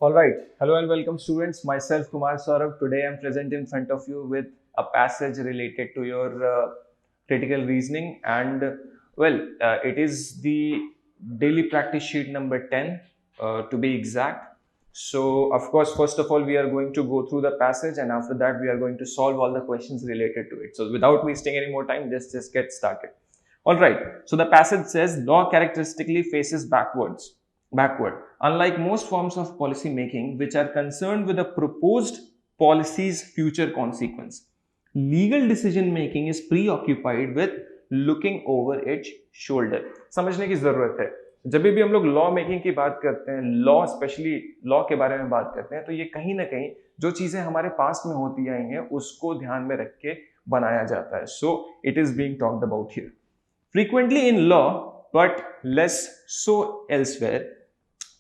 All right. Hello and welcome, students. Myself, Kumar Saurabh. Today I'm present in front of you with a passage related to your critical reasoning, and it is the daily practice sheet number 10 to be exact. So, of course, first of all, we are going to go through the passage, and after that, we are going to solve all the questions related to it. So, without wasting any more time, just get started. All right. So, the passage says law characteristically faces backward. Unlike most forms of policy making, which are concerned with the proposed policy's future consequence, legal decision making is preoccupied with looking over its shoulder. समझने की जरूरत है. जब भी हम लोग law making की बात करते हैं, लॉ स्पेशली लॉ के बारे में बात करते हैं, तो ये कहीं ना कहीं जो चीजें हमारे पास में होती आई हैं उसको ध्यान में रख के बनाया जाता है. So it is being talked about here. Frequently in law, but less so elsewhere,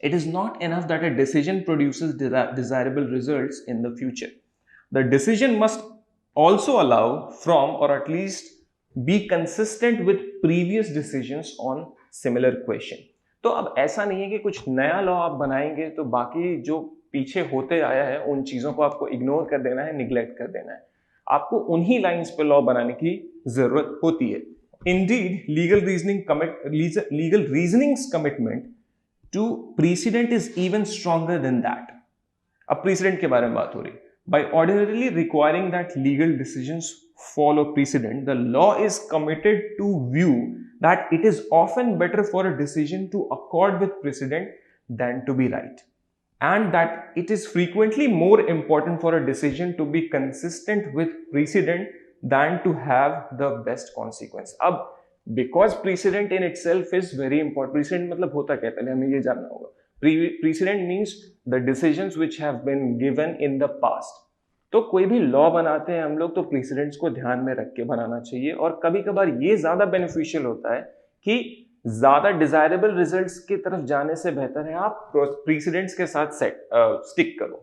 it is not enough that a decision produces desirable results in the future. The decision must also allow from or at least be consistent with previous decisions on similar question. तो अब ऐसा नहीं है कि कुछ नया law आप बनाएंगे तो बाकी जो पीछे होते आया है उन चीजों को आपको इग्नोर कर देना है, निग्लेक्ट कर देना है. आपको उन्हीं लाइंस पे लॉ बनाने की जरूरत होती है. Indeed, legal reasoning's commitment to precedent is even stronger than that. अब precedent के बारे में बात हो रही. By ordinarily requiring that legal decisions follow precedent, the law is committed to view that it is often better for a decision to accord with precedent than to be right, and that it is frequently more important for a decision to be consistent with precedent than to have the best consequence. अब because precedent in itself is very important. Precedent मतलब होता क्या है, पहले हमें ये जानना होगा. Precedent means the decisions which have been given in the past. तो कोई भी लॉ बनाते हैं हम लोग तो प्रीसिडेंट्स को ध्यान में रख के बनाना चाहिए, और कभी कभार ये ज्यादा बेनिफिशियल होता है कि ज्यादा डिजायरेबल रिजल्ट्स की तरफ जाने से बेहतर है आप प्रीसिडेंट्स के साथ स्टिक करो.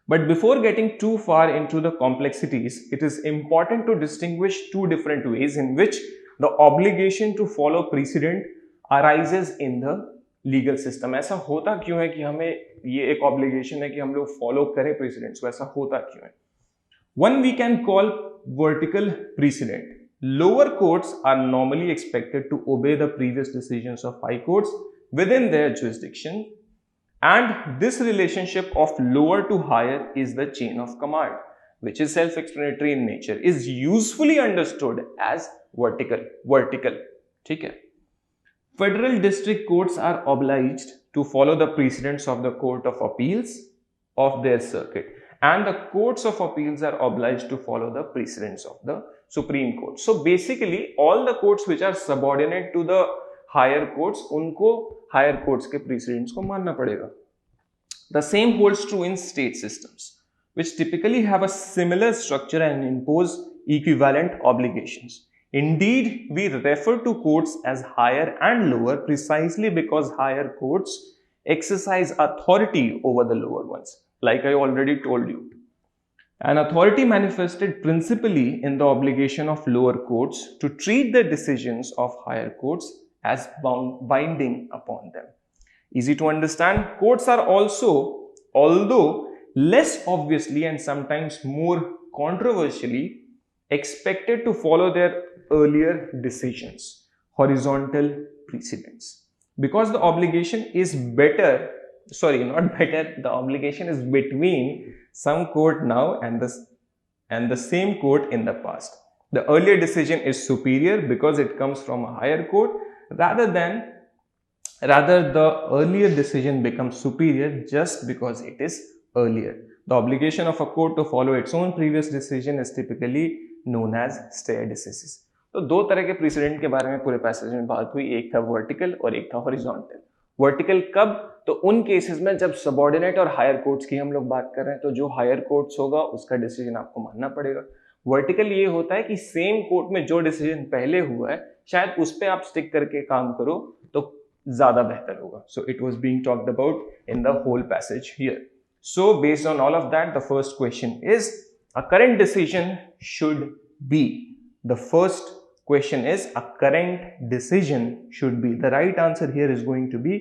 But before getting too far into the complexities, it is important to distinguish two different ways in which the obligation to follow precedent arises in the legal system. ऐसा होता क्यों है कि हमें ये एक obligation है कि हम लोग follow करें precedents को, ऐसा होता क्यों है? One we can call vertical precedent. Lower courts are normally expected to obey the previous decisions of high courts within their jurisdiction. And this relationship of lower to higher is the chain of command, which is self-explanatory in nature, is usefully understood as vertical. ठीक है? Federal district courts are obliged to follow the precedents of the Court of Appeals of their circuit, and the courts of appeals are obliged to follow the precedents of the Supreme Court. So basically, all the courts which are subordinate to the higher courts, उनको higher courts के precedents को मानना पड़ेगा. The same holds true in state systems, which typically have a similar structure and impose equivalent obligations. Indeed, we refer to courts as higher and lower precisely because higher courts exercise authority over the lower ones, like I already told you. An authority manifested principally in the obligation of lower courts to treat the decisions of higher courts as binding upon them. Easy to understand. Courts are also, although less obviously and sometimes more controversially, expected to follow their earlier decisions, horizontal precedents, because the obligation is the obligation is between some court now and the same court in the past. The earlier decision is superior because it comes from a higher court, rather the earlier decision becomes superior just because it is earlier. The obligation of a court to follow its own previous decision is typically known as stare decisis. तो दो तरह के precedent के बारे में पूरे passage में बात हुई, एक था वर्टिकल और एक था हॉरिजॉन्टल. वर्टिकल कब? तो उन केसेस में जब सबऑर्डिनेट और हायर कोर्ट्स की हम लोग बात कर रहे हैं, तो जो हायर कोर्ट्स होगा उसका डिसीजन आपको मानना पड़ेगा. वर्टिकल ये होता है कि सेम कोर्ट में जो डिसीजन पहले हुआ है शायद उस पर आप स्टिक करके काम करो तो ज्यादा बेहतर होगा. So it was being talked about in the whole passage here. So based on all of that, the first question is a current decision should be. The first question is a current decision should be. The right answer here is going to be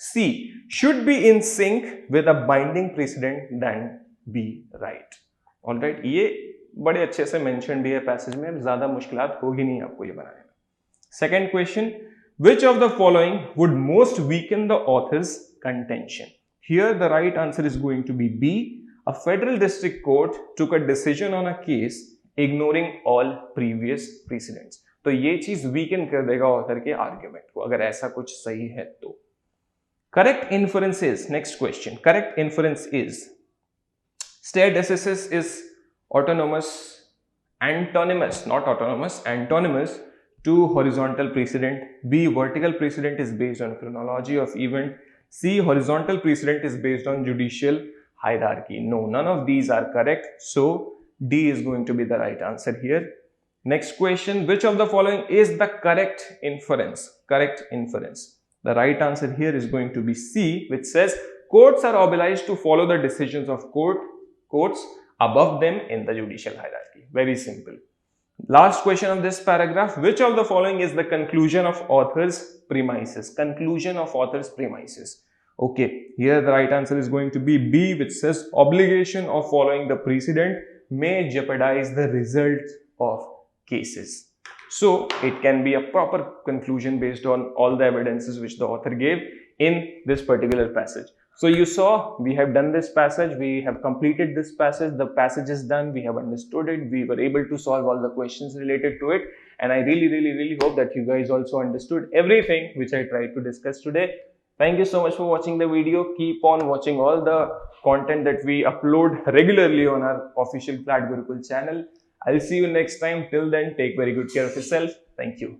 C. Should be in sync with a binding precedent than be right. Alright, ये बड़े अच्छे से mention भी है passage में, ज़्यादा मुश्किलात होगी नहीं आपको ये बनाने में. Second question, which of the following would most weaken the author's contention? Here the right answer is going to be B. A federal district court took a decision on a case ignoring all previous precedents. तो ये चीज weaken कर देगा author के argument को अगर ऐसा कुछ सही है तो. Correct inference is, next question, correct inference is state SSS is autonomous, antonymous, not autonomous, antonymous to horizontal precedent. B. Vertical precedent is based on chronology of event. C. Horizontal precedent is based on judicial hierarchy. No, none of these are correct. So D is going to be the right answer here. Next question, which of the following is the correct inference? Correct inference. The right answer here is going to be C, which says courts are obliged to follow the decisions of courts above them in the judicial hierarchy. Very simple. Last question of this paragraph, which of the following is the conclusion of author's premises? Conclusion of author's premises. Okay, here the right answer is going to be B, which says obligation of following the precedent may jeopardize the result of cases. So it can be a proper conclusion based on all the evidences which the author gave in this particular passage. So you saw we have done this passage, we have completed this passage, the passage is done, we have understood it, we were able to solve all the questions related to it, and I really hope that you guys also understood everything which I tried to discuss today. Thank you so much for watching the video. Keep on watching all the content that we upload regularly on our official CLAT Gurukul channel. I'll see you next time. Till then, take very good care of yourself. Thank you.